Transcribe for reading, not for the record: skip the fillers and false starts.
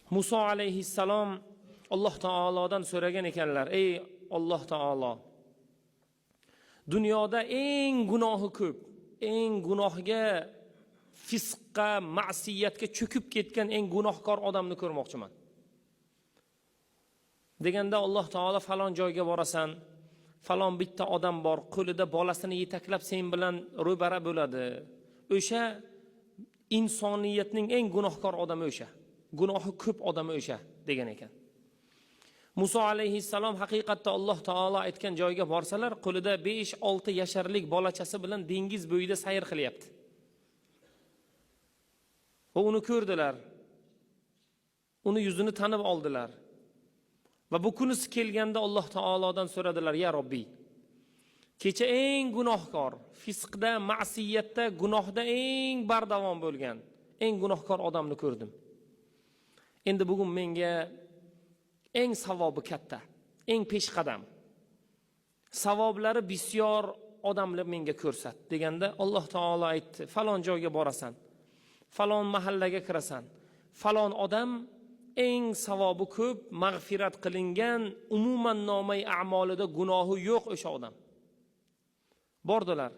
Muso alayhissalom Alloh taolodan so'ragan ekanlar: "Ey Alloh taolo, dunyoda eng gunohi ko'p, eng gunohga, fisqqa, ma'siyatga cho'kib ketgan eng gunohkor odamni ko'rmoqchiman." Deganda Alloh taolo falon joyga borasan, falon bitta odam bor, qo'lida bolasini yetaklab sen bilan ro'bara bo'ladi. O'sha insoniyatning eng gunohkor odami o'sha. Gunohi ko'p odami o'sha degan ekan. Muso alayhissalom haqiqatda Alloh taolo aytgan joyga borsalar, qo'lida 5-6 yasharlik bolachasi bilan dengiz bo'yida sayr qilyapti. Va uni ko'rdilar. Uni yuzini tanib oldilar. Va bu kunisi kelganda Alloh taolodan so'radilar: "Ya Robbiy, kecha eng gunohkor, fisqda, ma'siyatda, gunohda eng bardavom bo'lgan, eng gunohkor odamni ko'rdim. Endi bugun menga eng savobi katta, eng peshqadam, savoblari bisyor odamni menga ko'rsat." Deganda Alloh taolo aytdi: "Falon joyga borasan, falon mahallaga kirasan, falon odam eng savobi ko'p, mag'firat qilingan, umuman nomay a'molida gunohi yo'q o'sha odam." Bordilar.